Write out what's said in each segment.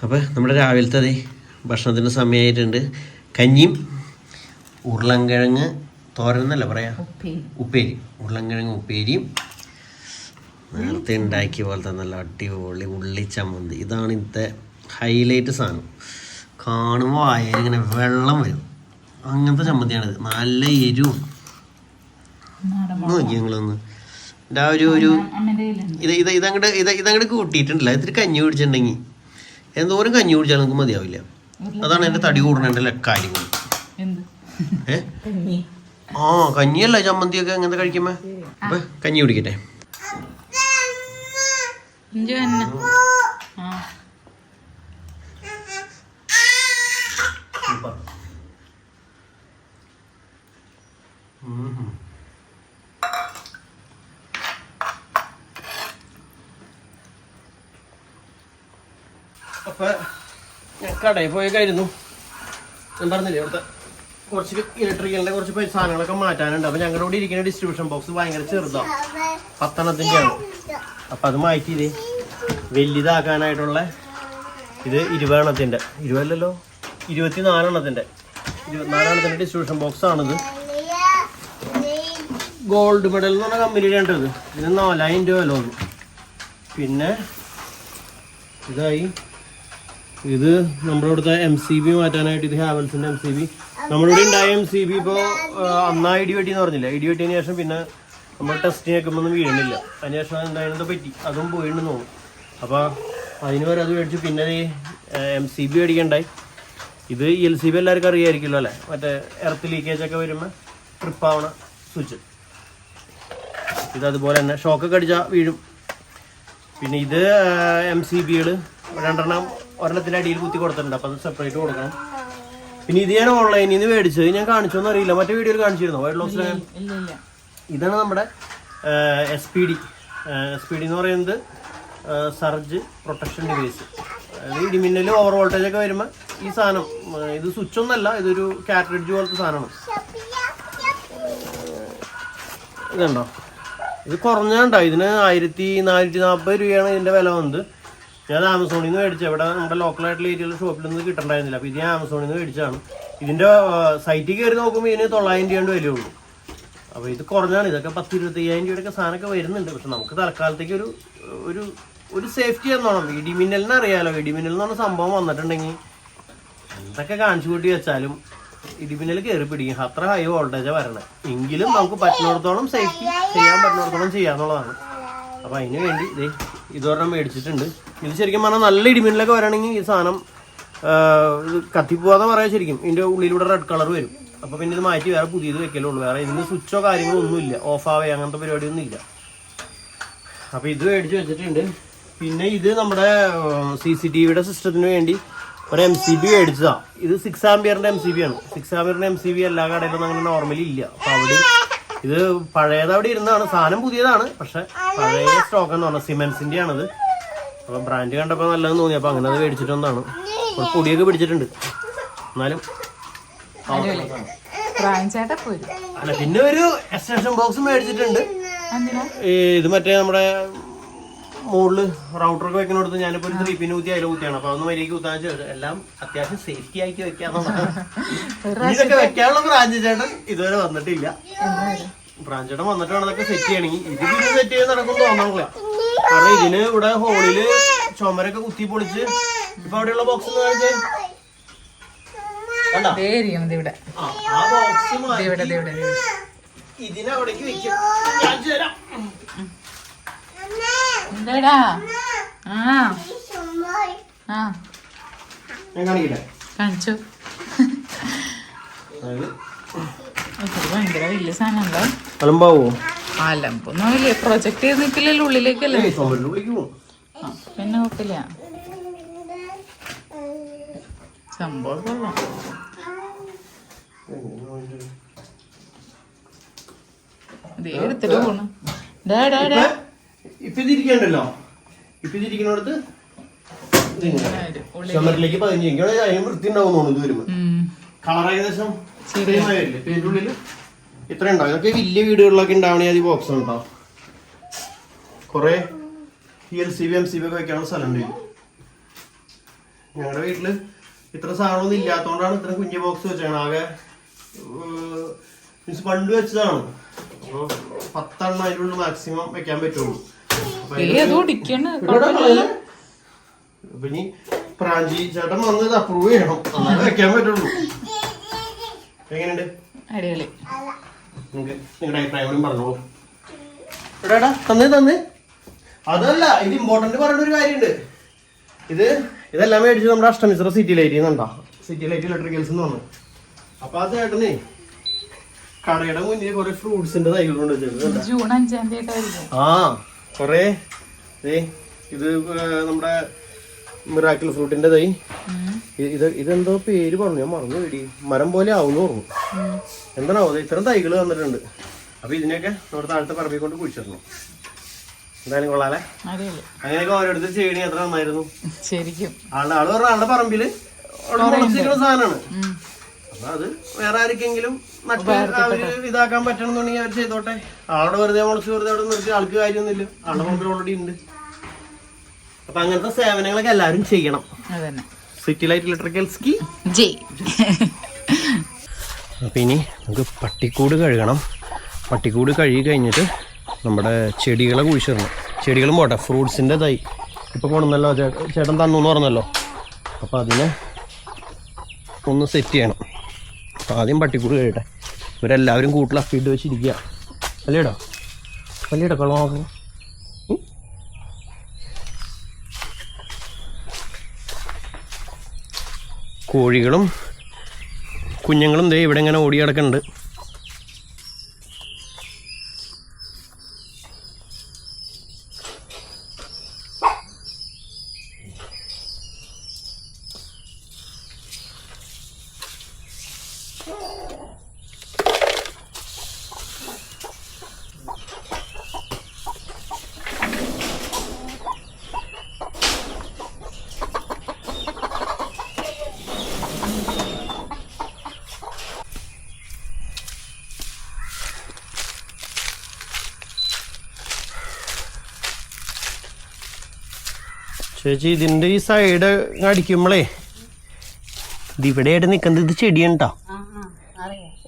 അപ്പോൾ നമ്മുടെ രാവിലത്തെ ഭക്ഷണത്തിൻ്റെ സമയമായിട്ടുണ്ട്. കഞ്ഞിയും ഉരുളൻകിഴങ്ങ് തോരനെന്നല്ല പറയാ, ഉപ്പേരി, ഉരുളൻകിഴങ്ങ് ഉപ്പേരിയും നേരത്തെ ഉണ്ടാക്കിയ പോലത്തെ നല്ല അടിപൊളി ഉള്ളി ചമ്മന്തി. ഇതാണ് ഇന്നത്തെ ഹൈലൈറ്റ് സാധനം. കാണുമ്പോൾ ഇങ്ങനെ വെള്ളം വരും, അങ്ങനത്തെ ചമ്മന്തിയാണിത്. നല്ല എരിവും. നോക്കി ഞങ്ങളൊന്ന് ഒരു ഇതങ്ങോട്ട് കൂട്ടിയിട്ടുണ്ടല്ല. ഇത്തിരി കഞ്ഞി കുടിച്ചിട്ടുണ്ടെങ്കിൽ എന്തോരം കഞ്ഞി കുടിച്ചാലും നമുക്ക് മതിയാവില്ല. അതാണ് എൻ്റെ തടി കൂടുന്നതിൻ്റെ കാര്യങ്ങൾ. കഞ്ഞിയല്ല ചമ്മന്തിയൊക്കെ അങ്ങനത്തെ കഴിക്കുമ്പോ. അപ്പൊ കഞ്ഞി കുടിക്കട്ടെ. അപ്പൊ ഞാൻ കടയിൽ പോയേക്കായിരുന്നു. ഞാൻ പറഞ്ഞില്ലേ ഇവിടുത്തെ കുറച്ച് ഇലക്ട്രിക്കലിന്റെ കുറച്ച് സാധനങ്ങളൊക്കെ മാറ്റാനുണ്ട്. അപ്പൊ ഞങ്ങളുടെ കൂടെ ഇരിക്കുന്ന ഡിസ്ട്രിബ്യൂഷൻ ബോക്സ് ഭയങ്കര ചെറുതാണ്, 10 അപ്പൊ അത് മാറ്റി വലുതാക്കാനായിട്ടുള്ള ഇത് 20 20 24 ഡിസ്ട്രിബ്യൂഷൻ ബോക്സ് ആണിത്. ഗോൾഡ് മെഡൽ എന്ന് പറഞ്ഞ കമ്പനിയുടെ ഉണ്ട്. ഇതിന് 4000 രൂപ വില വന്നു. പിന്നെ ഇത് നമ്മുടെ ഇവിടുത്തെ MCB മാറ്റാനായിട്ട് ഇത് ഹാവൽസിന്റെ MCB. നമ്മുടെ ഇവിടെ ഉണ്ടായ MCB ഇപ്പോൾ അന്നാ ഇടിവെട്ടി എന്ന് പറഞ്ഞില്ല. ഇടിവെട്ടിയതിന് ശേഷം പിന്നെ നമ്മൾ ടെസ്റ്റ് വെക്കുമ്പോൾ വീഴണില്ല. അതിന് ശേഷം എന്തായാലും പറ്റി അതും പോയിട്ടുണ്ടെന്ന് തോന്നും. അപ്പോൾ അതിന് വരെ അത് മേടിച്ചു. പിന്നെ MCB മേടിക്കണ്ടായി. ഇത് LCB എല്ലാവർക്കും അറിയാമായിരിക്കുമല്ലോ അല്ലേ, മറ്റേ എർത്ത് ലീക്കേജ് ഒക്കെ വരുമ്പോൾ ട്രിപ്പാവണ സ്വിച്ച്. ഇതതുപോലെ തന്നെ ഷോക്കൊക്കെ അടിച്ചാൽ വീഴും. പിന്നെ ഇത് MCBകൾ 2 ഒരെണ്ണത്തിൻ്റെ അടിയിൽ കുത്തി കൊടുത്തിട്ടുണ്ട്. അപ്പം അത് സെപ്പറേറ്റ് കൊടുക്കണം. പിന്നെ ഇത് ഞാൻ ഓൺലൈനിൽ നിന്ന് മേടിച്ചത്. ഞാൻ കാണിച്ചോന്ന് അറിയില്ല, മറ്റേ വീഡിയോയിൽ കാണിച്ചിരുന്നോ വെയിറ്റ് ലോസിലെ? ഇതാണ് നമ്മുടെ SPD എന്ന് പറയുന്നത് സർജ് പ്രൊട്ടക്ഷൻ ഡിവൈസ്. അതായത് ഇടിമിന്നൽ ഓവർ വോൾട്ടേജ് ഒക്കെ വരുമ്പോൾ ഈ സാധനം, ഇത് സ്വിച്ച് ഒന്നല്ല, ഇതൊരു കാറ്ററിഡ്ജ് പോലത്തെ സാധനമാണ്. ഇതുണ്ടോ, ഇത് കുറഞ്ഞാണ്ടോ. ഇതിന് 1440 രൂപയാണ് ഇതിൻ്റെ വില വന്നത്. ഞാൻ ആമസോണിൽ നിന്ന് മേടിച്ചത്. ഇവിടെ നമ്മുടെ ലോക്കലായിട്ടുള്ള ഏരിയയിൽ ഷോപ്പിൽ നിന്ന് കിട്ടണ്ടായിരുന്നില്ല. അപ്പോൾ ഇത് ഞാൻ ആമസോണിൽ നിന്ന് മേടിച്ചതാണ്. ഇതിൻ്റെ സൈറ്റിൽ കയറി നോക്കുമ്പോൾ ഇതിന് 900 രൂപ വിലയുള്ളൂ. അപ്പോൾ ഇത് കുറഞ്ഞാണ്. ഇതൊക്കെ 10-25 രൂപയൊക്കെ സാധനമൊക്കെ വരുന്നുണ്ട്. പക്ഷെ നമുക്ക് തൽക്കാലത്തേക്ക് ഒരു സേഫ്റ്റി എന്നോണം. ഇടിമിന്നലിന് അറിയാലോ, ഇടിമിന്നൽ എന്ന് പറഞ്ഞ സംഭവം വന്നിട്ടുണ്ടെങ്കിൽ എന്തൊക്കെ കാണിച്ചു കൂട്ടി വെച്ചാലും ഇടിമിന്നൽ കയറി പിടിക്കും. അത്ര ഹൈ വോൾട്ടേജാണ് വരണത്. എങ്കിലും നമുക്ക് പറ്റുന്നിടത്തോളം സേഫ്റ്റി ചെയ്യാൻ പറ്റുന്നിടത്തോളം ചെയ്യാന്നുള്ളതാണ്. അപ്പോൾ അതിന് വേണ്ടി ഇതൊരെണ്ണം മേടിച്ചിട്ടുണ്ട്. ഇത് ശരിക്കും പറഞ്ഞാൽ നല്ല ഇടിമിന്നലൊക്കെ വരണമെങ്കിൽ ഈ സാധനം ഇത് കത്തിപ്പോവാതെ പറയാം. ശരിക്കും ഇതിൻ്റെ ഉള്ളിലൂടെ റെഡ് കളർ വരും. അപ്പോൾ പിന്നെ ഇത് മാറ്റി വേറെ പുതിയത് വെക്കലുള്ളൂ. വേറെ ഇതിന് സ്വിച്ചോ കാര്യങ്ങളോ ഒന്നുമില്ല, ഓഫ് ആവേ അങ്ങനത്തെ പരിപാടിയൊന്നും ഇല്ല. അപ്പോൾ ഇത് മേടിച്ച് വെച്ചിട്ടുണ്ട്. പിന്നെ ഇത് നമ്മുടെ CCTVയുടെ സിസ്റ്റത്തിന് വേണ്ടി ഒരു MCB മേടിച്ചതാണ്. ഇത് 6 ആംപിയറിൻ്റെ MCB ആണ്. 6 ആംപിയറിൻ്റെ MCB എല്ലാ കടയിലൊന്നും അങ്ങനെ നോർമലി ഇല്ല. അപ്പോൾ അവിടെ ഇത് പഴയത് അവിടെ ഇരുന്നതാണ്. സാധനം പുതിയതാണ്, പക്ഷെ പഴയ സ്റ്റോക്ക് എന്ന് പറഞ്ഞാൽ സിമെൻസിൻ്റെ ആണിത്. അപ്പോൾ ബ്രാൻഡ് കണ്ടപ്പോൾ നല്ലതെന്ന് തോന്നി. അപ്പോൾ അങ്ങനെ അത് മേടിച്ചിട്ടൊന്നാണ്. പൊടിയൊക്കെ പിടിച്ചിട്ടുണ്ട് എന്നാലും. അല്ല, പിന്നെ ഒരു എക്സ്റ്റൻഷൻ ബോക്സ് മേടിച്ചിട്ടുണ്ട്. ഇത് മറ്റേ നമ്മുടെ മുകളിൽ റൗട്ടറൊക്കെ വെക്കുന്നിടത്ത് ഞാനിപ്പോൾ ഒരു 3 പിൻ കുത്തി അതിൽ കുത്തിയാണ്. അപ്പോൾ അതൊന്നും വരികയ്ക്ക് കുത്താൻ വെച്ചാൽ എല്ലാം അത്യാവശ്യം സേഫ്റ്റി ആക്കി വെക്കാന്നുള്ളതാണ്. ഇതൊക്കെ വെക്കാനുള്ള ബ്രാഞ്ച് ചേട്ടൻ ഇതുവരെ വന്നിട്ടില്ല. ബ്രാഞ്ച് ചേട്ടൻ വന്നിട്ട് വേണം ഇതൊക്കെ സെറ്റ് ചെയ്യണമെങ്കിൽ. ഇത് പിന്നെ സെറ്റ് ചെയ്ത് നടക്കും തോന്നണില്ല. കാരണം ഇതിന് ഇവിടെ ഹോളില് ചുമരൊക്കെ കുത്തി പൊളിച്ച് ഇപ്പൊ അവിടെയുള്ള ബോക്സ് ഒന്ന് കാണിച്ചേ. ആ ബോക്സ് ഇതിനവിടേക്ക് വെക്കും. കാണിച്ചു തരാം. ഞാൻ കാണിക്കട്ടെ. ഭയങ്കര വലിയ സാധനമുണ്ടോ? അലമ്പാവോ? അലമ്പൊന്നും പ്രൊജക്ട് ചെയ്ത് നിൽക്കില്ലല്ലോ, ഉള്ളിലേക്കല്ലേ. പിന്നെ നോക്കില്ല സംഭവം കൊള്ളാം. ഇതേ എടുത്തിട്ട് പോണു. ഇപ്പൊ ഇതിരിക്കണ്ടല്ലോ, ഇപ്പൊ ഇതിരിക്കുന്നിടത്ത് ചുമരിലേക്ക് 15 വൃത്തി ഉണ്ടാവും തോന്നുന്നു. ഇത് വരുമ്പോ കളർ ഏകദേശം ശരിയായില്ലേ. ഇതിന്റെ ഉള്ളില് ഇത്ര ഉണ്ടാവും. ഇതൊക്കെ വലിയ വീടുകളിലൊക്കെ ഉണ്ടാവണേ അത് ബോക്സ് ഉണ്ടാവും. കുറെ LCB MCB ഒക്കെ വെക്കാനുള്ള സ്ഥലം ഉണ്ട്. ഞങ്ങളുടെ വീട്ടില് ഇത്ര സാധനമൊന്നും ഇല്ലാത്തതുകൊണ്ടാണ് ഇത്ര കുഞ്ഞു ബോക്സ് വെച്ചാണ്. ആകെ മീൻസ് പണ്ട് വെച്ചതാണ്. അപ്പോൾ 10 അതിനുള്ള മാക്സിമം വെക്കാൻ പറ്റുള്ളൂ. അപ്പൊ ഇനി പ്രാഞ്ചി ചേട്ടൻ വന്ന് ഇത് അപ്രൂവ് ചെയ്യണം, എന്നാലേ വെക്കാൻ പറ്റുള്ളൂ. എങ്ങനെയുണ്ട്? അടിപൊളി. നിങ്ങൾക്ക് നിങ്ങളുടെ അഭിപ്രായം പറഞ്ഞോളൂ. എടാ തന്നെ അതല്ല, ഇത് ഇമ്പോർട്ടന്റ് പറഞ്ഞ ഒരു കാര്യമുണ്ട്. ഇതെല്ലാം മേടിച്ച് നമ്മുടെ അഷ്ടമിശ്ര സിറ്റി ലൈറ്റിൽ നിന്നുണ്ടോ, സിറ്റി ലൈറ്റ് ഇലക്ട്രിക്കൽസ് എന്ന് പറഞ്ഞു. അപ്പൊ ആ ചേട്ടനെ കടയുടെ മുന്നിൽ കുറെ ഫ്രൂട്ട്സിന്റെ തൈകളുണ്ട് വെച്ചിട്ടുണ്ട്. ജൂൺ 5-ാം തീയതി. ആ കൊറേ ഇത് നമ്മുടെ മിറാക്കിൾ ഫ്രൂട്ടിന്റെ തൈ. ഇതെന്തോ പേര് പറഞ്ഞു, ഞാൻ മറന്നു പേടി. മരം പോലെ ആവുന്നു പറഞ്ഞു. എന്താണോ ഇത്തരം തൈകൾ വന്നിട്ടുണ്ട്. അപ്പൊ ഇതിനെയൊക്കെ നമ്മുടെ താഴത്തെ പറമ്പിൽ കൊണ്ട് കുഴിച്ചിടണം. എന്തായാലും കൊള്ളാലേ. അങ്ങനെയൊക്കെ ഓരോരുത്തർ ചെയ്യണേ എത്ര നന്നായിരുന്നു ശരിക്കും. ആള് പറഞ്ഞ ആളുടെ പറമ്പില് മുളച്ചിരിക്കുന്ന സാധനമാണ്. അപ്പൊ അത് വേറെ ആർക്കെങ്കിലും നട്ട് അവര് ഇതാക്കാൻ പറ്റണമെന്നുണ്ടെങ്കിൽ അവർ ചെയ്തോട്ടെ. ആളുടെ വെറുതെ മുളച്ച് വെറുതെ അവിടെ നിർത്തി ആൾക്ക് കാര്യമൊന്നുമില്ല. ആളുടെ പറമ്പിൽ ഓൾറെഡി ഉണ്ട്. അപ്പൊ അങ്ങനത്തെ സേവനങ്ങളൊക്കെ എല്ലാവരും ചെയ്യണം. സിറ്റി ലൈറ്റ് ഇലക്ട്രിക്കൽസ്ക്ക് ജയ്. അപ്പൊ ഇനി നമുക്ക് പട്ടിക്കൂട് കഴുകണം. പട്ടിക്കൂട് കഴുകി കഴിഞ്ഞിട്ട് നമ്മുടെ ചെടികളെ കുഴിച്ചിടണം. ചെടികളും പോട്ടെ, ഫ്രൂട്ട്സിൻ്റെ തൈ ഇപ്പോൾ കൊണ്ടുവന്നല്ലോ, ചേട്ടൻ തന്നു എന്ന് പറഞ്ഞല്ലോ. അപ്പോൾ അതിനെ ഒന്ന് സെറ്റ് ചെയ്യണം. അപ്പോൾ ആദ്യം പട്ടിക്കൂട് കഴിയട്ടെ. ഇവരെല്ലാവരും കൂട്ടിൽ അപ്പിയിട്ട് വെച്ചിരിക്കുക. വലിയടോ കള്ളം നോക്കണം. കോഴികളും കുഞ്ഞുങ്ങളും ദേ ഇവിടെ ഇങ്ങനെ ഓടി കിടക്കുന്നുണ്ട്. ചേച്ചി ഇതിൻ്റെ ഈ സൈഡ് അടിക്കുമ്പോളേ ഇതിവിടെയായിട്ട് നിൽക്കുന്നത് ഇത് ചെടിയാണ് കേട്ടോ.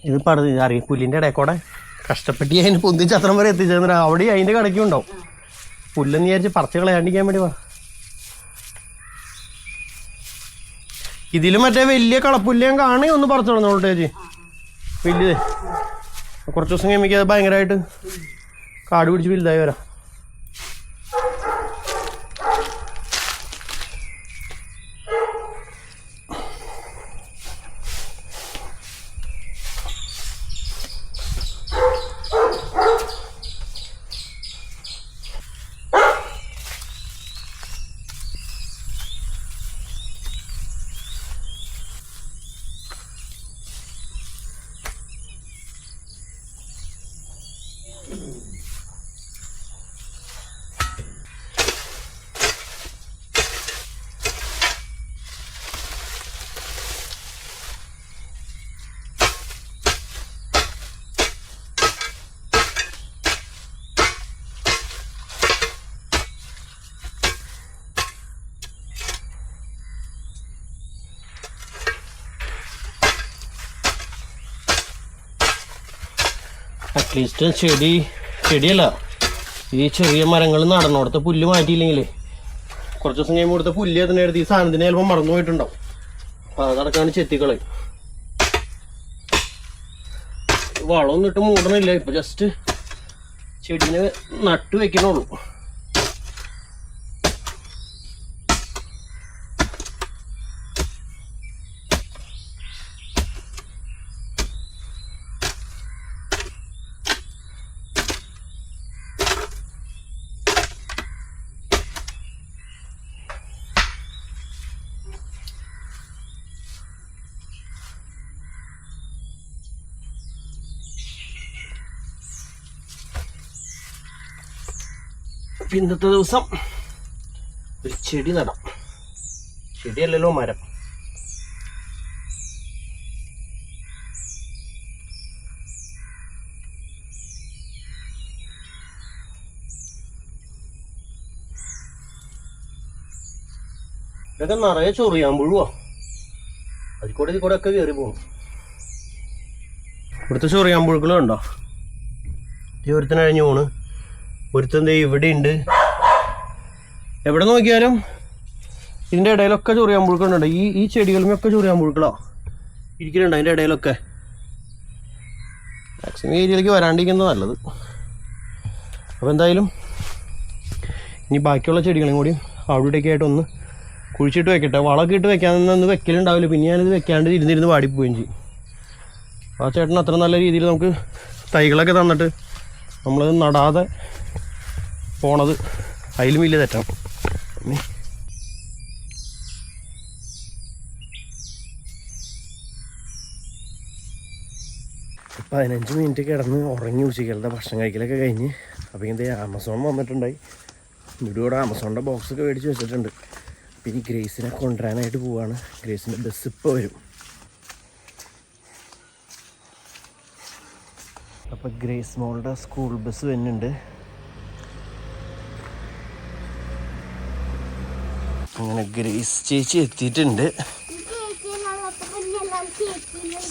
ഇത് അറിയാം പുല്ലിൻ്റെ ഇടയ്ക്കൂടെ കഷ്ടപ്പെട്ടി അതിന് പൊന്തിച്ച് അത്രം വരെ എത്തിച്ചേർന്നിട്ട് അവിടെ അതിൻ്റെ കടയ്ക്കും ഉണ്ടാവും. പുല്ലെന്ന് വിചാരിച്ച് പറിച്ച് കളയാണ്ടിരിക്കാൻ വേണ്ടി വാ. ഇതിലും മറ്റേ വലിയ കളപ്പുല്ല് ഞാൻ കാണേ ഒന്ന് പറിച്ചു തുടങ്ങോളൂ ചേച്ചി. വലിയത് കുറച്ച് ദിവസം കഴിയുമ്പോൾ അത് ഭയങ്കരമായിട്ട് കാട് പിടിച്ച് വലുതായി വരാം. അറ്റ്ലീസ്റ്റ് ചെടിയല്ല, ഈ ചെറിയ മരങ്ങൾ നടന്നോടത്തെ പുല്ല് മാറ്റിയില്ലെങ്കിൽ കുറച്ച് ദിവസം കഴിയുമ്പോൾ കൊടുത്ത പുല്ല് അതിനെടുത്ത് ഈ സാധനത്തിന് ചിലപ്പോൾ മറന്നു പോയിട്ടുണ്ടാവും. അപ്പം അതടക്കാണ് ചെത്തിക്കളയും. വളമൊന്നും ഇട്ട് മൂടണില്ല, ഇപ്പം ജസ്റ്റ് ചെടീനെ നട്ടു വെക്കണുള്ളൂ. ഇന്നത്തെ ദിവസം ഒരു ചെടി നടാം. ചെടിയല്ലല്ലോ, മരം. ഇതൊക്കെ നിറയെ ചൊറിയാമ്പുഴുവാ. അതിക്കൂടെ ഒക്കെ കയറി പോകും. ഇവിടുത്തെ ചൊറിയാമ്പുഴുക്കളും ഉണ്ടോ? ഈ ഒരുത്തൻ അഴിഞ്ഞു പോണ്. ഒരുത്തൻ ഇവിടെ ഉണ്ട്. എവിടെ നോക്കിയാലും ഇതിൻ്റെ ഇടയിലൊക്കെ ചൊറിയാമ്പുഴുക്കളുണ്ട്. ഈ ചെടികളുമൊക്കെ ചൊറിയാമ്പുഴുക്കളാ ഇരിക്കുന്നുണ്ട് അതിൻ്റെ ഇടയിലൊക്കെ. മാക്സിമം ഏരിയയിലേക്ക് വരാണ്ടിരിക്കുന്നത് നല്ലത്. അപ്പോൾ എന്തായാലും ഇനി ബാക്കിയുള്ള ചെടികളും കൂടി അവിടെ ഇവിടെയൊക്കെ ആയിട്ട് ഒന്ന് കുഴിച്ചിട്ട് വെക്കട്ടെ. വളമൊക്കെ ഇട്ട് വെക്കാനൊന്നും വെക്കലുണ്ടാവില്ല. പിന്നെ ഞാനിത് വെക്കാണ്ട് ഇരുന്നിരുന്ന് വാടിപ്പോവുകയും ചെയ്യും. ആ ചേട്ടൻ അത്ര നല്ല രീതിയിൽ നമുക്ക് തൈകളൊക്കെ തന്നിട്ട് നമ്മളത് നടാതെ പോണത് അതിലും വലിയ തെറ്റാണ്. 15 മിനിറ്റ് കിടന്ന് ഉറങ്ങി ഉച്ചയ്ക്കലത്തെ ഭക്ഷണം കഴിക്കലൊക്കെ കഴിഞ്ഞ്. അപ്പോൾ ഇതിൻ്റെ ആമസോൺ വന്നിട്ടുണ്ടായി. ഇവിടെ ആമസോണിൻ്റെ ബോക്സൊക്കെ മേടിച്ച് വെച്ചിട്ടുണ്ട്. അപ്പോൾ ഇനി ഗ്രേസിനെ കൊണ്ടുവരാനായിട്ട് പോവാണ്. ഗ്രേസിൻ്റെ ബസ് ഇപ്പോൾ വരും. അപ്പോൾ ഗ്രേസ് മോളുടെ സ്കൂൾ ബസ് വരുന്നുണ്ട്. അങ്ങനെ ഗ്രേസ് ചേച്ചി എത്തിയിട്ടുണ്ട്.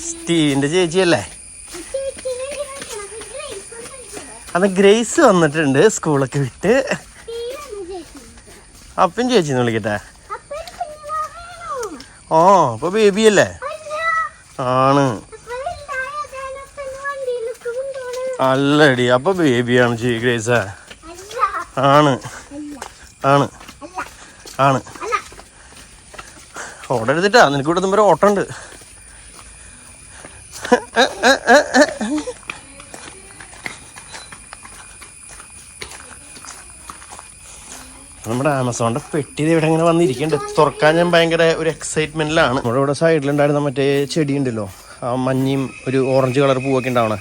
സ്റ്റീവിൻ്റെ ചേച്ചിയല്ലേ? അന്ന് ഗ്രേസ് വന്നിട്ടുണ്ട് സ്കൂളൊക്കെ വിട്ട്. അപ്പം ചേച്ചിന്ന് വിളിക്കട്ടെ. ആ അപ്പൊ ബേബി അല്ലേ? ആണ്. അല്ലടി അപ്പൊ ബേബിയാണ് ഗ്രേസ്. ആണ് ആണ് ആണ്. ഓട്ടം എടുത്തിട്ടാ നിനക്ക് ഇവിടെ നമ്പർ ഓട്ടം ഉണ്ട്. നമ്മുടെ ആമസോണിൻ്റെ പെട്ടി ഇവിടെ ഇങ്ങനെ വന്നിരിക്കുന്നുണ്ട്. തുറക്കാൻ ഞാൻ ഭയങ്കര ഒരു എക്സൈറ്റ്മെൻറ്റിലാണ്. നമ്മുടെ ഇവിടെ സൈഡിലുണ്ടായിരുന്ന മറ്റേ ചെടി ഉണ്ടല്ലോ, ആ മഞ്ഞയും ഒരു ഓറഞ്ച് കളർ പൂവൊക്കെ ഉണ്ടാവണേ,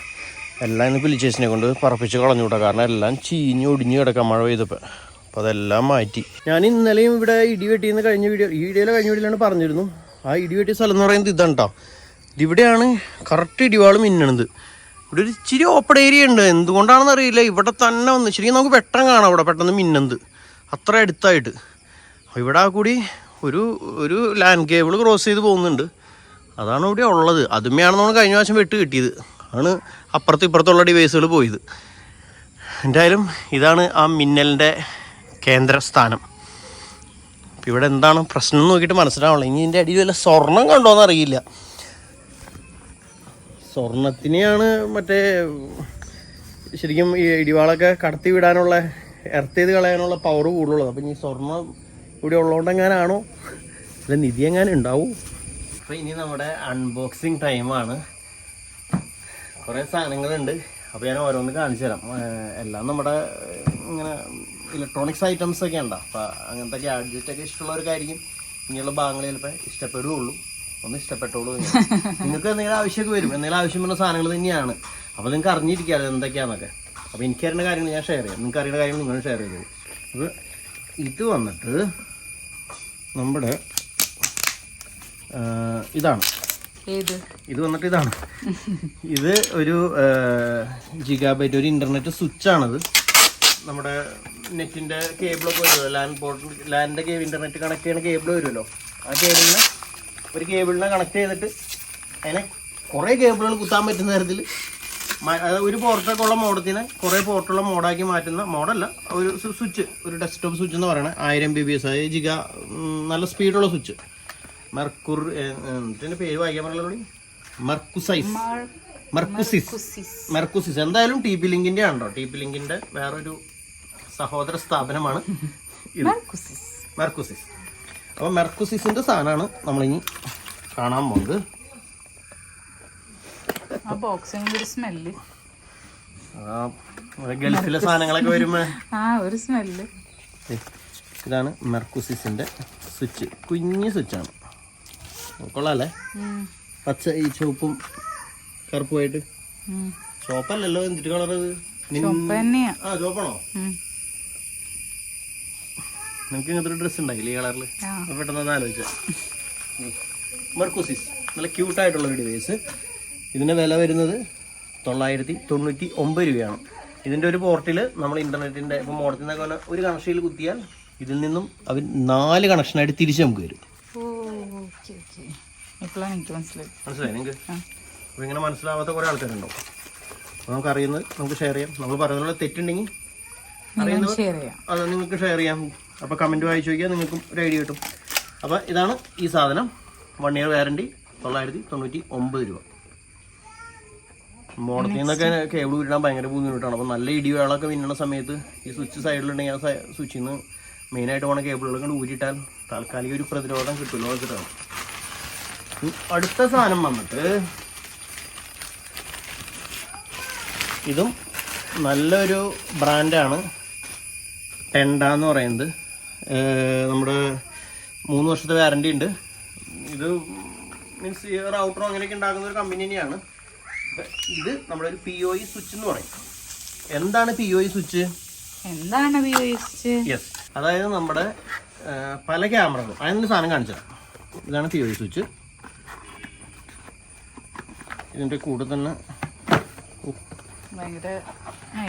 എല്ലാം ഇന്ന് പിലിച്ചേസിനെ കൊണ്ട് പറപ്പിച്ച് കളഞ്ഞു വിട്ടാം. കാരണം എല്ലാം ചീഞ്ഞ് ഒടിഞ്ഞ് കിടക്കാം മഴ പെയ്തപ്പോൾ. അപ്പോൾ അതെല്ലാം മാറ്റി. ഞാൻ ഇന്നലെയും ഇവിടെ ഇടി വെട്ടിയെന്ന് കഴിഞ്ഞ കഴിഞ്ഞ വീഡിയോയിലാണ് പറഞ്ഞിരുന്നു. ആ ഇടി വെട്ടിയ സ്ഥലം എന്ന് പറയുന്നത് ഇതാണ് കേട്ടോ. ഇതിവിടെയാണ് കറക്റ്റ് ഇടിവാള് മിന്നണത്. ഇവിടെ ഒരു ഇച്ചിരി ഓപ്പൺ ഏരിയ ഉണ്ട്. എന്തുകൊണ്ടാണെന്ന് അറിയില്ല. ഇവിടെ തന്നെ വന്ന് ശരിക്കും നമുക്ക് വെട്ടം കാണാം അവിടെ പെട്ടെന്ന് മിന്നുന്നത് അത്ര അടുത്തായിട്ട്. ഇവിടെ ആ കൂടി ഒരു ലാൻഡ് കേബിൾ ക്രോസ് ചെയ്ത് പോകുന്നുണ്ട്. അതാണ് ഇവിടെ ഉള്ളത്. അതുമ്മയാണ് നമ്മൾ കഴിഞ്ഞ പ്രാവശ്യം വെട്ട് കിട്ടിയത്. ആണ് അപ്പുറത്തും ഇപ്പുറത്തുള്ള ഡിവൈസുകൾ പോയത്. എന്തായാലും ഇതാണ് ആ മിന്നലിൻ്റെ കേന്ദ്ര സ്ഥാനം. അപ്പം ഇവിടെ എന്താണ് പ്രശ്നം നോക്കിയിട്ട് മനസ്സിലാവണം. ഇനി ഇതിൻ്റെ അടിയിൽ വല്ല സ്വർണം കണ്ടോയെന്ന് അറിയില്ല. സ്വർണത്തിനെയാണ് മറ്റേ ശരിക്കും ഈ ഇടിവാളൊക്കെ കടത്തി വിടാനുള്ള എർത്ത് ചെയ്ത് കളയാനുള്ള പവർ കൂടുതലുള്ളത്. അപ്പം ഇനി സ്വർണം ഇവിടെ ഉള്ളതുകൊണ്ടെങ്ങാനാണോ അല്ല നിധി എങ്ങാനും ഉണ്ടാവും. അപ്പോൾ ഇനി നമ്മുടെ അൺബോക്സിങ് ടൈമാണ്. കുറേ സാധനങ്ങളുണ്ട്. അപ്പോൾ ഞാൻ ഓരോന്ന് കാണിച്ചു തരാം. എല്ലാം നമ്മുടെ ഇങ്ങനെ ഇലക്ട്രോണിക്സ് ഐറ്റംസ് ഒക്കെ ഉണ്ടോ. അപ്പോൾ അങ്ങനത്തെ ഗാഡ്ജറ്റൊക്കെ ഇഷ്ടമുള്ളവർക്കായിരിക്കും ഇങ്ങനെയുള്ള ഭാഗങ്ങൾ ചിലപ്പോൾ ഇഷ്ടപ്പെടുകയുള്ളൂ. ഒന്ന് ഇഷ്ടപ്പെട്ടോളൂ. നിങ്ങൾക്ക് എന്തെങ്കിലും ആവശ്യമൊക്കെ വരും. എന്തെങ്കിലും ആവശ്യമുള്ള സാധനങ്ങൾ തന്നെയാണ്. അപ്പോൾ നിങ്ങൾക്ക് അറിഞ്ഞിരിക്കാമല്ലോ എന്തൊക്കെയാണെന്നൊക്കെ. അപ്പോൾ എനിക്കറിയുന്ന കാര്യങ്ങൾ ഞാൻ ഷെയർ ചെയ്യാം. നിങ്ങൾക്ക് അറിയുന്ന കാര്യങ്ങൾ നിങ്ങൾ ഷെയർ ചെയ്തോളൂ. അപ്പോൾ ഇത് വന്നിട്ട് നമ്മുടെ ഇതാണ്. ഇത് വന്നിട്ട് ഇതാണ്. ഇത് ഒരു ജിഗാബൈറ്റ് ഒരു ഇൻ്റർനെറ്റ് സ്വിച്ചാണത്. നമ്മുടെ നെറ്റിൻ്റെ കേബിളൊക്കെ വരുമല്ലോ, ലാൻഡിൻ്റെ കേബിൾ ഇൻ്റർനെറ്റ് കണക്ട് ചെയ്യുന്ന കേബിൾ വരുമല്ലോ. ആ കേബിളിനെ ഒരു കേബിളിനെ കണക്ട് ചെയ്തിട്ട് അതിനെ കുറേ കേബിളുകൾ കുത്താൻ പറ്റുന്ന തരത്തിൽ ഒരു പോർട്ടൊക്കെ ഉള്ള മോഡത്തിനെ കുറേ പോർട്ടുള്ള മോഡാക്കി മാറ്റുന്ന മോഡല്ല, ഒരു സ്വിച്ച്, ഒരു ഡെസ്ക്ടോപ്പ് സ്വിച്ച് എന്ന് പറയുന്നത് 1000 MBPS ജിഗ, നല്ല സ്പീഡുള്ള സ്വിച്ച്. ഇതിൻ്റെ പേര് വായിക്കാൻ പറഞ്ഞോളൂ. മെർക്കുസിസ്. എന്തായാലും TP ലിങ്കിൻ്റെ ആണോ. TP ലിങ്കിൻ്റെ വേറൊരു സഹോദര സ്ഥാപനമാണ് ഇത്, മെർക്കുസിസ്. അപ്പോൾ മെർക്കുസിസിൻ്റെ സാധനമാണ് നമ്മളിനി കാണാൻ പോകുന്നത്. ഗൾഫിലെ സാധനങ്ങളൊക്കെ വരുമ്പോ ഒരു സ്മെല്ല്. ഇതാണ് മെർക്കുസിസിന്റെ സ്വിച്ച്. കുഞ്ഞു സ്വിച്ചാണ്. കൊള്ളാല്ലേ? പച്ച ഈ ചുവപ്പും കറുപ്പുമായിട്ട്. ചോപ്പല്ലല്ലോ, എന്തിട്ട് കളർ ഇത്? ആ ചോപ്പാണോ? നിനക്ക് ഇങ്ങനത്തെ ഒരു ഡ്രസ്സ് ഉണ്ടായില്ലേ ഈ കളറിൽ? പെട്ടെന്ന് ആലോചിച്ച മെർക്കുസിസ് നല്ല ക്യൂട്ടായിട്ടുള്ളൊരു ഡിവൈസ്. ഇതിൻ്റെ വില വരുന്നത് 999 രൂപയാണ്. ഇതിൻ്റെ ഒരു പോർട്ടിൽ നമ്മൾ ഇൻ്റർനെറ്റിൻ്റെ ഇപ്പോൾ മോഡത്തിൽ നിന്നൊക്കെ ഒരു കണക്ഷനിൽ കുത്തിയാൽ ഇതിൽ നിന്നും അവർ 4 കണക്ഷനായിട്ട് തിരിച്ച് നമുക്ക് വരും. മനസ്സിലായി നിങ്ങൾക്ക്? അപ്പോൾ ഇങ്ങനെ മനസ്സിലാവാത്ത കുറേ ആൾക്കാരുണ്ടോ? നമുക്കറിയുന്നത് നമുക്ക് ഷെയർ ചെയ്യാം. നമ്മൾ പറയുന്നതിലുള്ള തെറ്റുണ്ടെങ്കിൽ അറിയുന്നത് അത് നിങ്ങൾക്ക് ഷെയർ ചെയ്യാം. അപ്പോൾ കമൻറ്റ് വായിച്ചു നോക്കിയാൽ നിങ്ങൾക്കും ഒരു ഐഡിയ കിട്ടും. അപ്പോൾ ഇതാണ് ഈ സാധനം. 1 ഇയർ വാറണ്ടി, 999 രൂപ. മോഡത്തിൽ നിന്നൊക്കെ കേബിൾ വിടാൻ ഭയങ്കര ബുദ്ധിമുട്ടാണ്. അപ്പോൾ നല്ല ഇടിവേളൊക്കെ വിന്നണ സമയത്ത് ഈ സ്വിച്ച് സൈഡിലുണ്ടെങ്കിൽ ആ സ്വിച്ചിൽ നിന്ന് മെയിനായിട്ട് പോണ കേബിളുകൾ കൊണ്ട് ഊരിയിട്ടാൽ താൽക്കാലിക ഒരു പ്രതിരോധം കിട്ടുമല്ലോ വെച്ചിട്ടാണ്. അടുത്ത സാധനം വന്നിട്ട് ഇതും നല്ലൊരു ബ്രാൻഡാണ്. ടെൻഡ എന്ന് പറയുന്നത്. നമ്മുടെ 3 വർഷത്തെ വാറണ്ടി ഉണ്ട്. ഇത് മീൻസ് റൗട്ടറോ അങ്ങനെയൊക്കെ ഉണ്ടാക്കുന്ന ഒരു കമ്പനി തന്നെയാണ്. ഇത് നമ്മുടെ ഒരു POE സ്വിച്ച് എന്ന് പറയും. എന്താണ് POE സ്വിച്ച്? യെസ്, അതായത് നമ്മുടെ പല ക്യാമറകളും അതിനൊരു സാധനം കാണിച്ചു തരാം. ഇതാണ് POE സ്വിച്ച്. ഇതിൻ്റെ കൂടെ തന്നെ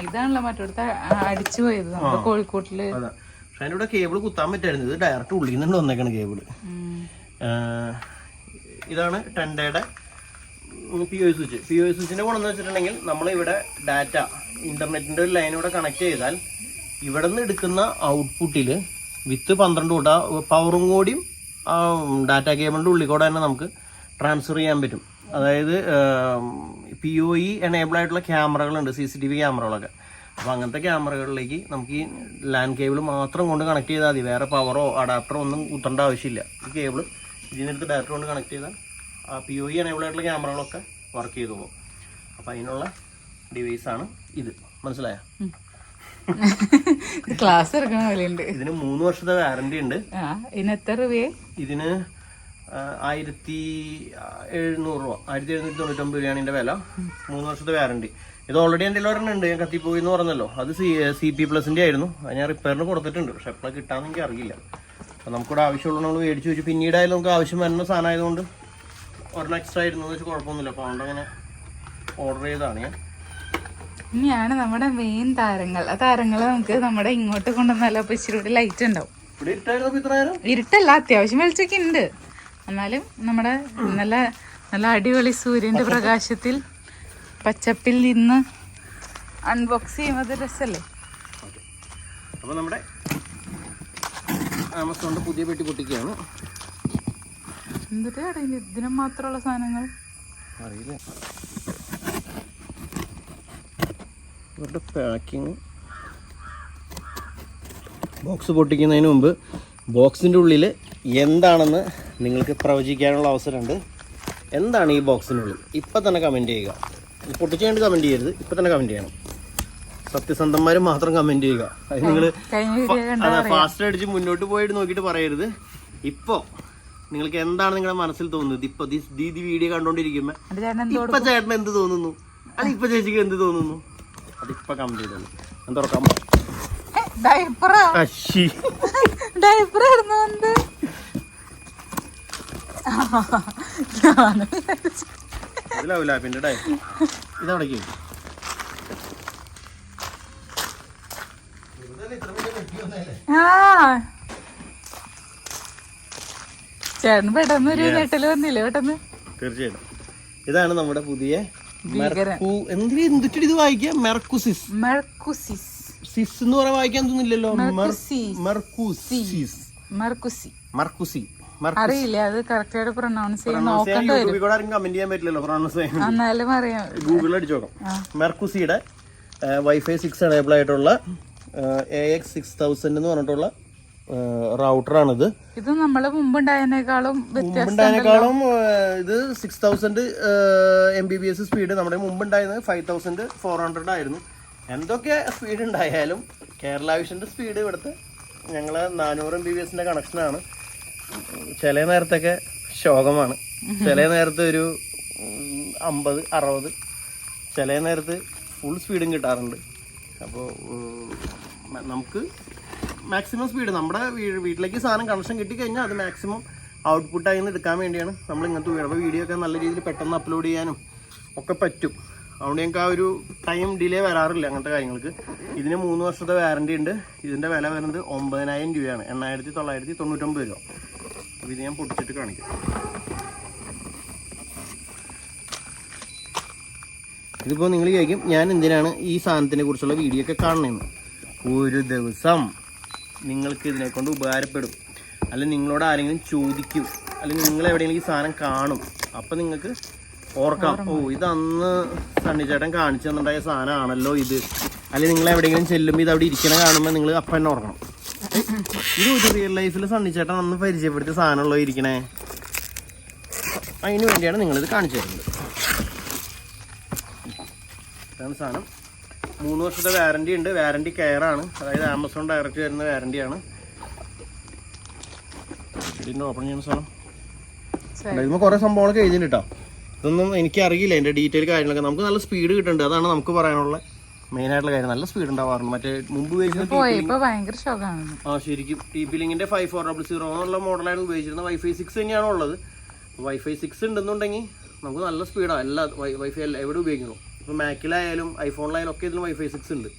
ഇതാണല്ലോ മറ്റോടത്ത് അടിച്ചു പോയത് കോഴിക്കോട്ടില്. അതെ, പക്ഷെ അതിൻ്റെ കൂടെ കേബിൾ കുത്താൻ പറ്റായിരുന്നു. ഇത് ഡയറക്റ്റ് ഉള്ളിൽ നിന്ന് വന്നേക്കാണ് കേബിള്. ഇതാണ് ടെൻഡയുടെ POE സ്വിച്ച്. POE സ്വിച്ചിന്റെ ഗുണം എന്ന് വെച്ചിട്ടുണ്ടെങ്കിൽ നമ്മളിവിടെ ഡാറ്റ ഇന്റർനെറ്റിന്റെ ഒരു ലൈൻ ഇവിടെ കണക്ട് ചെയ്താൽ ഇവിടെ നിന്ന് എടുക്കുന്ന ഔട്ട്പുട്ടിൽ വിത്ത് 12 കൂട്ട പവറും കൂടിയും ഡാറ്റ കേബിളിന്റെ ഉള്ളിൽ കൂടെ തന്നെ നമുക്ക് ട്രാൻസ്ഫർ ചെയ്യാൻ പറ്റും. അതായത് POE എനേബിൾ ആയിട്ടുള്ള ക്യാമറകളുണ്ട്, CCTV ക്യാമറകളൊക്കെ. അപ്പോൾ അങ്ങനത്തെ ക്യാമറകളിലേക്ക് നമുക്ക് ഈ ലാൻഡ് കേബിൾ മാത്രം കൊണ്ട് കണക്ട് ചെയ്താൽ മതി. വേറെ പവറോ അഡാപ്റ്ററോ ഒന്നും കുത്തേണ്ട ആവശ്യമില്ല. ഈ കേബിൾ ഇതിനടുത്ത് ഡയറക്റ്റ് കൊണ്ട് കണക്ട് ചെയ്താൽ ആ POE എനേബിൾ ആയിട്ടുള്ള ക്യാമറകളൊക്കെ വർക്ക് ചെയ്തു പോകും. അപ്പം അതിനുള്ള ഡിവൈസാണ് ഇത്. മനസ്സിലായോ? ക്ലാസ് എടുക്കണ പോലെയുണ്ട്. ഇതിന് 3 വർഷത്തെ വാറണ്ടി ഉണ്ട്. ഇതിന് എത്ര രൂപയെ? ഇതിന് 1700 രൂപ, 1799 രൂപയാണ് ഇതിന്റെ വില. 3 വർഷത്തെ വാറണ്ടി. ഇത് ഓൾറെഡി എൻ്റെ ഒരെണ്ണം ഉണ്ട്. ഞാൻ കത്തിപ്പോയി എന്ന് പറഞ്ഞല്ലോ. അത് CP+ന്റെ ആയിരുന്നു. അത് ഞാൻ റിപ്പയറിന് കൊടുത്തിട്ടുണ്ട്. പക്ഷെ എപ്പോഴാണ് കിട്ടാമെന്ന് എനിക്ക് അറിയില്ല. അപ്പം നമുക്കിവിടെ ആവശ്യമുള്ള നമ്മൾ മേടിച്ച് വെച്ചു. പിന്നീടായാലും നമുക്ക് ആവശ്യം വരുന്ന സാധനം ആയതുകൊണ്ട് ഒരെണ്ണം എക്സ്ട്രാ ആയിരുന്നു എന്ന് വെച്ചാൽ കുഴപ്പമൊന്നുമില്ല. അപ്പോൾ അതുകൊണ്ട് അങ്ങനെ ഓർഡർ ചെയ്തതാണ് ഞാൻ. ഇനിയാണ് നമ്മുടെ മെയിൻ താരങ്ങൾ. ആ താരങ്ങളെ നമുക്ക് നമ്മുടെ ഇങ്ങോട്ട് കൊണ്ടുവന്നാലോ. അപ്പോൾ ഇച്ചിരി കൂടി ലൈറ്റ് ഉണ്ടാവും. ഇവിടെ ഇരുട്ടായിരുന്നു ഇത്ര നേരം? ഇരുട്ടല്ല, അത്യാവശ്യം വെളിച്ചൊക്കെ ഉണ്ട്. എന്നാലും നമ്മുടെ നല്ല നല്ല അടിപൊളി സൂര്യന്റെ പ്രകാശത്തിൽ പച്ചപ്പിൽ നിന്ന് അൺബോക്സ് ചെയ്യുന്നത് രസമല്ലേ? അപ്പോൾ നമ്മുടെ ആമസോണിന്റെ പുതിയ പെട്ടി പൊട്ടിക്കുകയാണ്. എന്തൊക്കെ ഇതിനും മാത്രമുള്ള സാധനങ്ങൾ അറിയില്ല. ഇവരുടെ പാക്കിങ്. ബോക്സ് പൊട്ടിക്കുന്നതിന് മുമ്പ് ബോക്സിൻ്റെ ഉള്ളിൽ എന്താണെന്ന് നിങ്ങൾക്ക് പ്രവചിക്കാനുള്ള അവസരമുണ്ട്. എന്താണ് ഈ ബോക്സിനുള്ളിൽ? ഇപ്പം തന്നെ കമൻറ്റ് ചെയ്യുക. പൊട്ടിച്ച് കഴിഞ്ഞിട്ട് കമൻറ്റ് ചെയ്യരുത്, ഇപ്പം തന്നെ കമൻറ്റ് ചെയ്യണം. സത്യസന്ധന്മാർ മാത്രം കമൻറ്റ് ചെയ്യുക. അത് നിങ്ങൾ ഫാസ്റ്റ് അടിച്ച് മുന്നോട്ട് പോയിട്ട് നോക്കിയിട്ട് പറയരുത്. ഇപ്പോൾ നിങ്ങൾക്ക് എന്താണ് നിങ്ങളുടെ മനസ്സിൽ തോന്നുന്നത്? ഇപ്പോൾ ദീദി വീഡിയോ കണ്ടുകൊണ്ടിരിക്കുമ്പോൾ ഇപ്പം ചേട്ടന് എന്ത് തോന്നുന്നു, അല്ലെങ്കിൽ ഇപ്പം ചേച്ചിക്ക് എന്ത് തോന്നുന്നു, അതിപ്പോൾ കമൻറ്റ് ചെയ്തോളൂ. ഞാൻ തുറക്കാൻ പിന്നെ ഡയപ്പർ ഇതവിടേക്ക് ചേട്ടന് പെട്ടെന്ന് ഒരു ഞെട്ടല് വന്നില്ലേ? പെട്ടെന്ന് തീർച്ചയായിട്ടും. ഇതാണ് നമ്മുടെ പുതിയ എന്തിട്ട് ഇത് വായിക്കാം. മെർക്കുസിസ് സിസ് എന്ന് പറയാൻ വായിക്കാൻ തോന്നില്ലല്ലോ. അറിയില്ല, അത് കറക്റ്റ് ആയിട്ട് പ്രൊനൗൺസ് ചെയ്യാൻ നോക്കേണ്ടി വരും. കമന്റ് ചെയ്യാൻ പറ്റില്ലല്ലോ പ്രൊനൗൺസ് ചെയ്യാൻ. എന്നാലും അറിയാം. ഗൂഗിളിൽ അടിച്ചു നോക്കാം. മെർക്കുസിയുടെ Wi-Fi 6 എനേബിൾ ആയിട്ടുള്ള AX6000 എന്ന് പറഞ്ഞിട്ടുള്ള റൗട്ടറാണിത്. ഇത് നമ്മള് മുമ്പുണ്ടായതിനേക്കാളും ഇത് 6000 Mbps സ്പീഡ്. നമ്മുടെ മുമ്പുണ്ടായിരുന്നത് 5400 ആയിരുന്നു. എന്തൊക്കെ സ്പീഡ് ഉണ്ടായാലും കേരള വിഷന്റെ സ്പീഡ് ഇവിടുത്തെ ഞങ്ങൾ 400 Mbps കണക്ഷനാണ്. ചില നേരത്തൊക്കെ ശോകമാണ്. ചില നേരത്ത് ഒരു 50-60, ചില നേരത്ത് ഫുൾ സ്പീഡും കിട്ടാറുണ്ട്. അപ്പോൾ നമുക്ക് മാക്സിമം സ്പീഡ് നമ്മുടെ വീട്ടിലേക്ക് സാധനം കണക്ഷൻ കിട്ടിക്കഴിഞ്ഞാൽ അത് മാക്സിമം ഔട്ട്പുട്ടായി നിന്ന് എടുക്കാൻ വേണ്ടിയാണ് നമ്മൾ ഇങ്ങനത്തെ വീഡിയോ. അപ്പോൾ വീഡിയോ ഒക്കെ നല്ല രീതിയിൽ പെട്ടെന്ന് അപ്ലോഡ് ചെയ്യാനും ഒക്കെ പറ്റും. അതുകൊണ്ട് ഞങ്ങൾക്ക് ആ ഒരു ടൈം ഡിലേ വരാറില്ല അങ്ങനത്തെ കാര്യങ്ങൾക്ക്. ഇതിന് 3 വർഷത്തെ വാറണ്ടി ഉണ്ട്. ഇതിൻ്റെ വില വരുന്നത് 9,000 രൂപയാണ്, 8,999 രൂപ. അപ്പോൾ ഇത് ഞാൻ പൊട്ടിച്ചിട്ട് കാണിക്കാം. ഇതിപ്പോൾ നിങ്ങൾ ചോദിക്കും ഞാൻ എന്തിനാണ് ഈ സാധനത്തിനെ കുറിച്ചുള്ള വീഡിയോ ഒക്കെ കാണണമെന്ന്. ഒരു ദിവസം നിങ്ങൾക്ക് ഇതിനെക്കൊണ്ട് ഉപകാരപ്പെടും, അല്ലെങ്കിൽ നിങ്ങളോട് ആരെങ്കിലും ചോദിക്കും, അല്ലെങ്കിൽ നിങ്ങൾ എവിടെയെങ്കിലും ഈ സാധനം കാണും. അപ്പം നിങ്ങൾക്ക് ഓർക്കാം, ഓ ഇത് അന്ന് സണ്ണിച്ചേട്ടൻ കാണിച്ചു തന്നിട്ടുണ്ടായ സാധനമാണല്ലോ ഇത്. അല്ലെങ്കിൽ നിങ്ങൾ എവിടെയെങ്കിലും ചെല്ലുമ്പോൾ ഇത് അവിടെ ഇരിക്കണ കാണുമ്പോൾ നിങ്ങൾ അപ്പം തന്നെ ഓർക്കണം, ഇത് ഒരു റിയൽ ലൈഫിൽ സണ്ണിച്ചേട്ടൻ അന്ന് പരിചയപ്പെടുത്തിയ സാധനമുള്ളോ ഇരിക്കണേ. അതിന് വേണ്ടിയാണ് നിങ്ങളിത് കാണിച്ചു തരുന്നത്. ഇതാണ് സാധനം. 3 വർഷത്തെ വാറണ്ടി ഉണ്ട്. വാറണ്ടി കെയറാണ്, അതായത് ആമസോൺ ഡയറക്റ്റ് വരുന്ന വാറണ്ടിയാണ്. ഇതിൻ്റെ ഓപ്പൺ ചെയ്യുന്ന സാധനം ഇതിപ്പോൾ കുറേ സംഭവങ്ങളൊക്കെ എഴുതിയിട്ടുണ്ട് കേട്ടോ. ഇതൊന്നും എനിക്കറിയില്ല എൻ്റെ ഡീറ്റെയിൽ കാര്യങ്ങളൊക്കെ. നമുക്ക് നല്ല സ്പീഡ് കിട്ടുന്നുണ്ട്, അതാണ് നമുക്ക് പറയാനുള്ള മെയിനായിട്ടുള്ള കാര്യം. നല്ല സ്പീഡ് ഉണ്ടാവാറുണ്ട്. മറ്റേ മുമ്പ് ഉപയോഗിച്ചിരുന്ന ശരിക്കും TP ലിങ്കിൻ്റെ 5400 എന്നുള്ള മോഡലാണ് ഉപയോഗിച്ചിരുന്നത്. Wi-Fi 6 തന്നെയാണ് ഉള്ളത്. Wi-Fi 6 ഉണ്ടെന്നുണ്ടെങ്കിൽ നമുക്ക് നല്ല സ്പീഡാണ്. എല്ലാ വൈഫൈ എല്ലാം എവിടെ ഉപയോഗിക്കുന്നു. ഇപ്പോൾ മാക്കിലായാലും ഐഫോണിലായാലും ഒക്കെ ഇതിൽ Wi-Fi 6 ഉണ്ട്.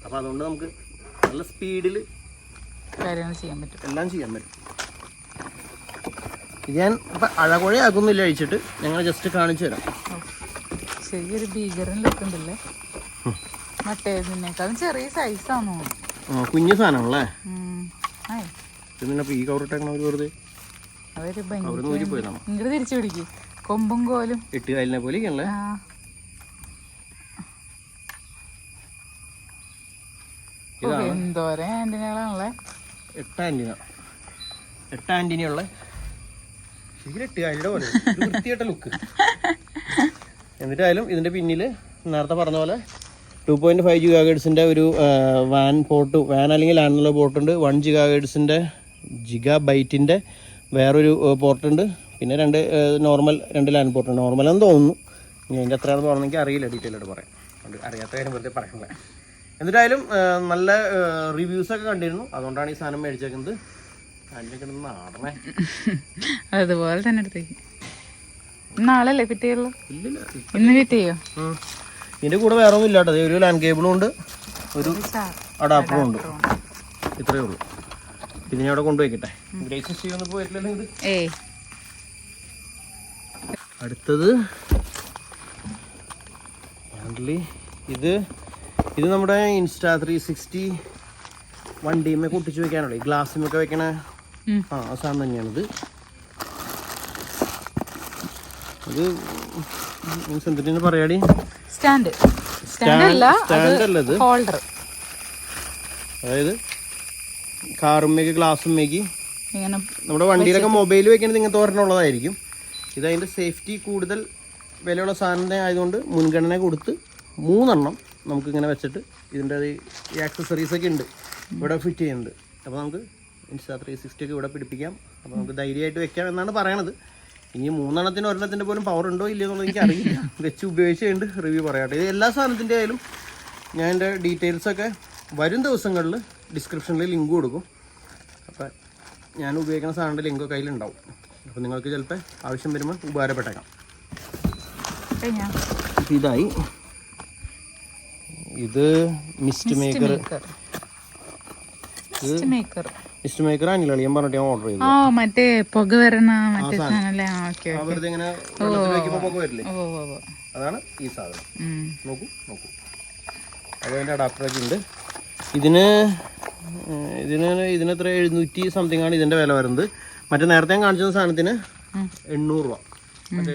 അപ്പോൾ അതുകൊണ്ട് നമുക്ക് നല്ല സ്പീഡിൽ കാര്യങ്ങൾ ചെയ്യാൻ പറ്റും, എല്ലാം ചെയ്യാൻ പറ്റും. ഇത് ഞാൻ ഇപ്പം അഴകുഴയാക്കുന്നില്ല, അഴിച്ചിട്ട് ഞങ്ങൾ ജസ്റ്റ് കാണിച്ചു തരാം. ശരിയൊരു ഭീകരനിലൊക്കെ ഉണ്ടല്ലേ, മറ്റേതിനേക്കാളും ചെറിയ സൈസാണോ. കുഞ്ഞു സാധനമാണല്ലേ ഇതിനപ്പോൾ ഈ കവറിട്ടേക്കണ ഒരു വെറുതെ ഇങ്ങോട്ട് തിരിച്ചു പിടിക്കും. കൊമ്പും കോലും 8 കാലിനെ പോലെ ആണല്ലേ. എന്തോരം ആന്റിനകളാണല്ലേ. 8 ആന്റിനുള്ള ശരിക്കും 8 കാലിയുടെ പോലെ വൃത്തിയായിട്ട ലുക്ക്. എന്നിട്ടായാലും ഇതിൻ്റെ പിന്നിൽ നേരത്തെ പറഞ്ഞ പോലെ 2.5 GHz ഒരു വാൻ പോർട്ട്, വാൻ അല്ലെങ്കിൽ ലാൻഡ്ലൈൻ പോർട്ടുണ്ട്. 1 GB വേറൊരു പോർട്ടുണ്ട്. പിന്നെ 2 നോർമൽ 2 ലാൻഡ് പോർട്ടുണ്ട്. നോർമലെന്ന് തോന്നുന്നു, ഇനി അതിൻ്റെ എത്രയാണെന്ന് തോന്നുന്നു എനിക്ക് അറിയില്ല, ഡീറ്റെയിൽ ആയിട്ട് പറയാം. അതുകൊണ്ട് അറിയാത്ത കാര്യം വെറുതെ പറയണേ. എന്നിട്ടായാലും നല്ല റിവ്യൂസൊക്കെ കണ്ടിരുന്നു, അതുകൊണ്ടാണ് ഈ സാധനം മേടിച്ചേക്കുന്നത്. അതിൻ്റെ നാടണേ അതുപോലെ തന്നെ എടുത്തേക്ക്. നാളല്ലേ ഫിറ്റ് ചെയ്യുള്ളൂ? ഇല്ലില്ല, ഇന്ന് ഫിറ്റ് ചെയ്യോ? ഇതിൻ്റെ കൂടെ വേറെ ഒന്നും ഇല്ലാട്ടത്. ഒരു ലാൻഡ് കേബിളും ഉണ്ട്, ഒരു അഡാപ്റ്ററും ഉണ്ട്. ഇത്രയേ ഉള്ളൂ. ഇതിനെ അവിടെ കൊണ്ടുപോയിക്കട്ടെ. ഗ്രേസസ് ചെയ്യുന്ന പോയിട്ടില്ലല്ലോ ഇത്. അടുത്തത് ഇത് നമ്മുടെ ഇൻസ്റ്റാ 360 വണ്ടിയുമൊക്കെ ഒട്ടിച്ച് വെക്കാനുള്ള ഈ ഗ്ലാസ്സിമൊക്കെ വെക്കണ ആ സാധനം തന്നെയാണിത്. ഇത് മീൻസ് എന്തിനാണ് പറയാടി, സ്റ്റാൻഡ് അല്ലത് ഹോൾഡർ. അതായത് കാറുമ്മേക്ക് ഗ്ലാസ്സുമ്മേക്ക് നമ്മുടെ വണ്ടിയിലൊക്കെ മൊബൈൽ വെക്കണത് ഇങ്ങനത്തെ ഒരെണ്ണമുള്ളതായിരിക്കും. ഇത് അതിൻ്റെ സേഫ്റ്റി കൂടുതൽ വിലയുള്ള സാധനം ആയതുകൊണ്ട് മുൻഗണന കൊടുത്ത് 3 എണ്ണം നമുക്കിങ്ങനെ വെച്ചിട്ട് ഇതിൻ്റെ ഈ ആക്സസറീസൊക്കെ ഉണ്ട് ഇവിടെ ഫിറ്റ് ചെയ്യുന്നുണ്ട്. അപ്പോൾ നമുക്ക് ഇൻസ്റ്റാ 360 ഒക്കെ ഇവിടെ പിടിപ്പിക്കാം. അപ്പോൾ നമുക്ക് ധൈര്യമായിട്ട് വെക്കാം എന്നാണ് പറയണത്. ഇനി 3 എണ്ണത്തിന് ഒരെണ്ണത്തിൻ്റെ പോലും പവർ ഉണ്ടോ ഇല്ലയോ എന്നുള്ളത് എനിക്ക് അറിയില്ല. വെച്ച് ഉപയോഗിച്ചുകൊണ്ട് റിവ്യൂ പറയാട്ടെ. ഇത് എല്ലാ സാധനത്തിൻ്റെ ആയാലും ഞാൻ എൻ്റെ ഡീറ്റെയിൽസൊക്കെ വരും ദിവസങ്ങളിൽ ഡിസ്ക്രിപ്ഷനിൽ ലിങ്ക് കൊടുക്കും. അപ്പോൾ ഞാൻ ഉപയോഗിക്കുന്ന സാധനത്തിൻ്റെ ലിങ്ക് കയ്യിലുണ്ടാവും. അപ്പോൾ നിങ്ങൾക്ക് ചിലപ്പോൾ ആവശ്യം വരുമ്പോൾ ഉപകാരപ്പെട്ടേക്കാം. ഇതായി. ഇത് മിസ്റ്റ് മേക്കർ അനിലളിയൻ പറഞ്ഞിട്ട് ഞാൻ ഓർഡർ ചെയ്തു. മറ്റേ പുക വരണ അതാണ് ഈ സാധനം. നോക്കൂ അതിൻ്റെ അഡാപ്റ്ററൊക്കെ ഉണ്ട്. ഇതിന് എത്ര 700 സംതിങ് ആണ് ഇതിൻ്റെ വില വരുന്നത്. മറ്റേ നേരത്തെ ഞാൻ കാണിച്ച സാധനത്തിന് 800 രൂപ. മറ്റേ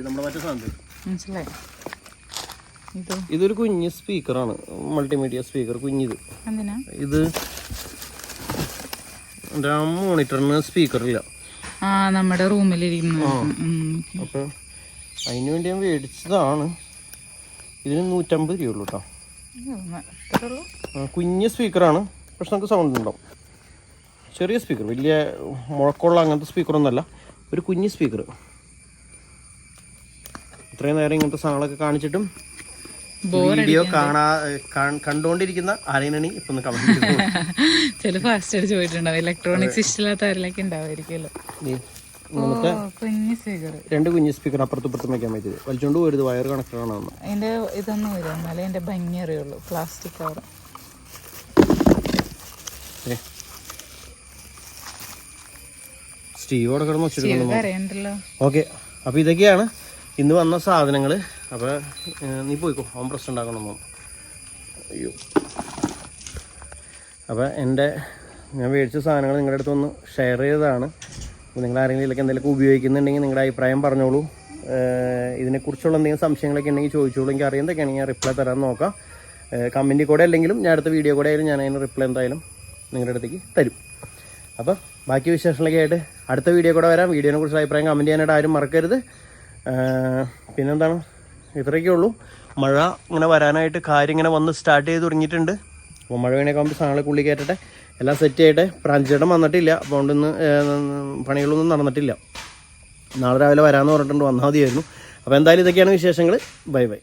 നമ്മുടെ മറ്റേ സാധനത്തിന് മനസ്സിലായി. ഇതൊരു കുഞ്ഞ് സ്പീക്കറാണ്, മൾട്ടിമീഡിയ സ്പീക്കർ കുഞ്ഞിത്. ഇത് എൻ്റെ മോണിറ്ററിന് സ്പീക്കറില്ല, നമ്മുടെ റൂമിലിരിക്കുന്നു. അപ്പോൾ അതിന് വേണ്ടി ഞാൻ മേടിച്ചതാണ്. ഇതിന് 150 രൂപയുള്ളൂ കേട്ടോ. കുഞ്ഞ് സ്പീക്കറാണ്, പക്ഷെ നമുക്ക് സൗണ്ട് ഉണ്ടാവും. ചെറിയ സ്പീക്കർ, വലിയ മുഴക്കമുള്ള അങ്ങനത്തെ സ്പീക്കറൊന്നുമല്ല, ഒരു കുഞ്ഞ് സ്പീക്കർ. ഇത്രയും നേരം ഇങ്ങനത്തെ സാധനങ്ങളൊക്കെ കാണിച്ചിട്ടും വീഡിയോ കണ്ടുകൊണ്ടിരിക്കുന്ന ആരെയാണ് ഇപ്പൊ ചില ഫാസ്റ്റ് അടിച്ച് പോയിട്ടുണ്ടാവും. ഇലക്ട്രോണിക്സ് ഇഷ്ടമില്ലാത്ത ആരിലൊക്കെ ഉണ്ടാവുമായിരിക്കുമല്ലോ. നമുക്ക് കുഞ്ഞു സ്പീക്കർ, 2 കുഞ്ഞ് സ്പീക്കർ അപ്പുറത്തും ഇപ്പുറത്തും വെക്കാൻ പറ്റിയത്. വലിച്ചോണ്ട് പോരുത്, വയർ കണക്റ്റഡ് ആണ്. അതിന്റെ ഇതൊന്നും വരും, എന്നാലേ അതിന്റെ ഭംഗി അറിയുള്ളൂ. പ്ലാസ്റ്റിക് കവർ സ്റ്റീവോടെ കിടന്ന് വെച്ചിട്ടുണ്ട്. അറിയണ്ടല്ലോ. ഓക്കെ, അപ്പോൾ ഇതൊക്കെയാണ് ഇന്ന് വന്ന സാധനങ്ങൾ. അപ്പോൾ നീ പോയിക്കോ, അവൻ പ്രശ്നം ഉണ്ടാക്കണമെന്നോ. അയ്യോ, അപ്പോൾ ഞാൻ മേടിച്ച സാധനങ്ങൾ നിങ്ങളുടെ അടുത്ത് ഒന്ന് ഷെയർ ചെയ്തതാണ്. അപ്പോൾ നിങ്ങൾ ആരെങ്കിലും ഇതിലൊക്കെ എന്തെങ്കിലുമൊക്കെ ഉപയോഗിക്കുന്നുണ്ടെങ്കിൽ നിങ്ങളുടെ അഭിപ്രായം പറഞ്ഞോളൂ. ഇതിനെക്കുറിച്ചുള്ള എന്തെങ്കിലും സംശയങ്ങളൊക്കെ ഉണ്ടെങ്കിൽ ചോദിച്ചോളൂ. എനിക്ക് അറിയുന്നതൊക്കെയാണെങ്കിൽ ഞാൻ റിപ്ലൈ തരാൻ നോക്കാം. കമൻറ്റിൽ കൂടെ അല്ലെങ്കിലും ഞാൻ അടുത്ത വീഡിയോ കൂടെ ആയാലും ഞാൻ അതിന് റിപ്ലൈ എന്തായാലും നിങ്ങളുടെ അടുത്തേക്ക് തരും. അപ്പോൾ ബാക്കി വിശേഷങ്ങളൊക്കെ ആയിട്ട് അടുത്ത വീഡിയോ കൂടെ വരാം. വീഡിയോനെ കുറിച്ച് അഭിപ്രായം കമൻറ്റ് ചെയ്യാനായിട്ട് ആരും മറക്കരുത്. പിന്നെന്താണ്, ഇത്രയൊക്കെ ഉള്ളൂ. മഴ ഇങ്ങനെ വരാനായിട്ട് കാര്യം ഇങ്ങനെ വന്ന് സ്റ്റാർട്ട് ചെയ്ത് തുടങ്ങിയിട്ടുണ്ട്. അപ്പോൾ മഴ വീണൊക്കെ ആകുമ്പോൾ സാധനങ്ങളൊക്കെ ഉള്ളിൽ കയറ്റട്ടെ, എല്ലാം സെറ്റ് ചെയ്യട്ടെ. പ്രാഞ്ചേട്ടൻ വന്നിട്ടില്ല, അപ്പോൾ അതുകൊണ്ടിന്ന് പണികളൊന്നും നടന്നിട്ടില്ല. നാളെ രാവിലെ വരാമെന്ന് പറഞ്ഞിട്ടുണ്ട്, വന്നാൽ മതിയായിരുന്നു. അപ്പോൾ എന്തായാലും ഇതൊക്കെയാണ് വിശേഷങ്ങൾ. Bye bye.